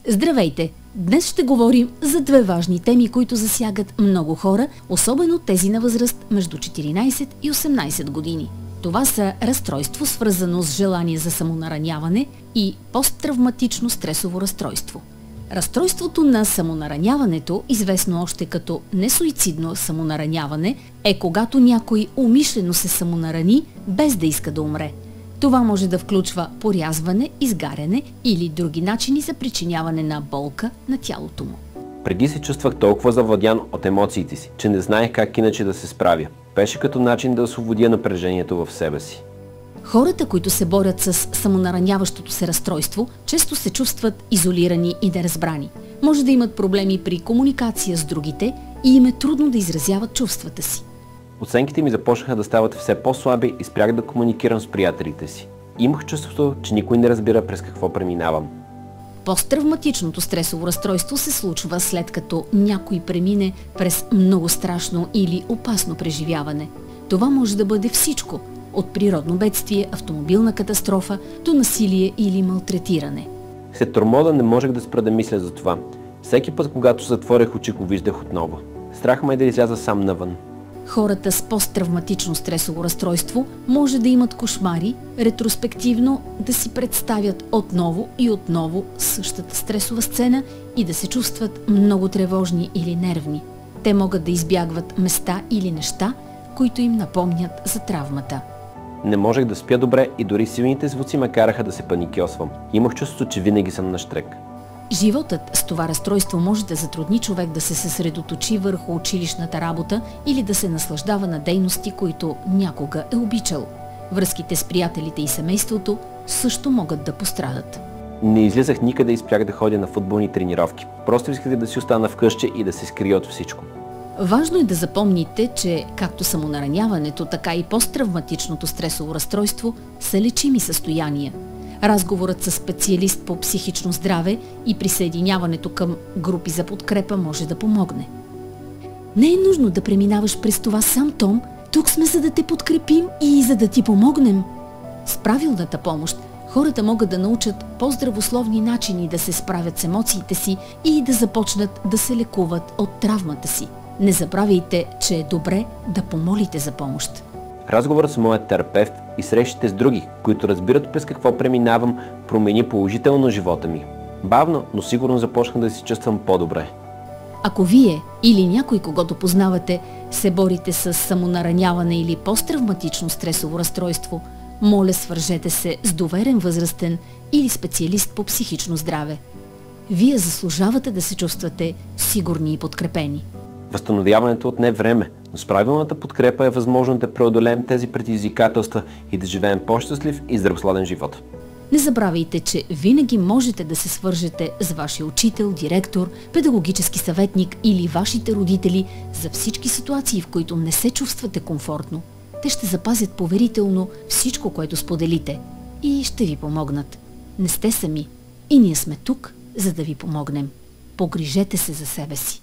Здравейте! Днес ще говорим за две важни теми, които засягат много хора, особено тези на възраст между 14 и 18 години. Това са разстройство, свързано с желание за самонараняване, и посттравматично стресово разстройство. Разстройството на самонараняването, известно още като несуицидно самонараняване, е когато някой умишлено се самонарани без да иска да умре. Това може да включва порязване, изгаряне или други начини за причиняване на болка на тялото му. Преди се чувствах толкова завладян от емоциите си, че не знаех как иначе да се справя. Беше като начин да освободя напрежението в себе си. Хората, които се борят с самонараняващото се разстройство, често се чувстват изолирани и неразбрани. Може да имат проблеми при комуникация с другите и им е трудно да изразяват чувствата си. Оценките ми започнаха да стават все по-слаби и спрях да комуникирам с приятелите си. Имах чувството, че никой не разбира през какво преминавам. Посттравматичното стресово разстройство се случва след като някой премине през много страшно или опасно преживяване. Това може да бъде всичко – от природно бедствие, автомобилна катастрофа до насилие или малтретиране. След тормоза не можех да спра да мисля за това. Всеки път, когато затворях очи, го виждах отново. Страх ме да изляза сам навън. Хората с посттравматично стресово разстройство може да имат кошмари, ретроспективно да си представят отново и отново същата стресова сцена и да се чувстват много тревожни или нервни. Те могат да избягват места или неща, които им напомнят за травмата. Не можех да спя добре и дори силните звуци ме караха да се паникьосвам. Имах чувството, че винаги съм нащрек. Животът с това разстройство може да затрудни човек да се съсредоточи върху училищната работа или да се наслаждава на дейности, които някога е обичал. Връзките с приятелите и семейството също могат да пострадат. Не излизах никъде и спрях да ходя на футболни тренировки. Просто исках да си остана вкъщи и да се скрия от всичко. Важно е да запомните, че както самонараняването, така и посттравматичното стресово разстройство са лечими състояния. Разговорът с специалист по психично здраве и присъединяването към групи за подкрепа може да помогне. Не е нужно да преминаваш през това сам, Том. Тук сме, за да те подкрепим и за да ти помогнем. С правилната помощ хората могат да научат по-здравословни начини да се справят с емоциите си и да започнат да се лекуват от травмата си. Не забравяйте, че е добре да помолите за помощ. Разговорът с моят терапевт и срещите с други, които разбират през какво преминавам, промени положително живота ми. Бавно, но сигурно започнах да се чувствам по-добре. Ако вие или някой, когото познавате, се борите с самонараняване или посттравматично стресово разстройство, моля, свържете се с доверен възрастен или специалист по психично здраве. Вие заслужавате да се чувствате сигурни и подкрепени. Възстановяването отне време, но с правилната подкрепа е възможно да преодолеем тези предизвикателства и да живеем по-щастлив и здравословен живот. Не забравяйте, че винаги можете да се свържете с вашия учител, директор, педагогически съветник или вашите родители за всички ситуации, в които не се чувствате комфортно. Те ще запазят поверително всичко, което споделите, и ще ви помогнат. Не сте сами и ние сме тук, за да ви помогнем. Погрижете се за себе си.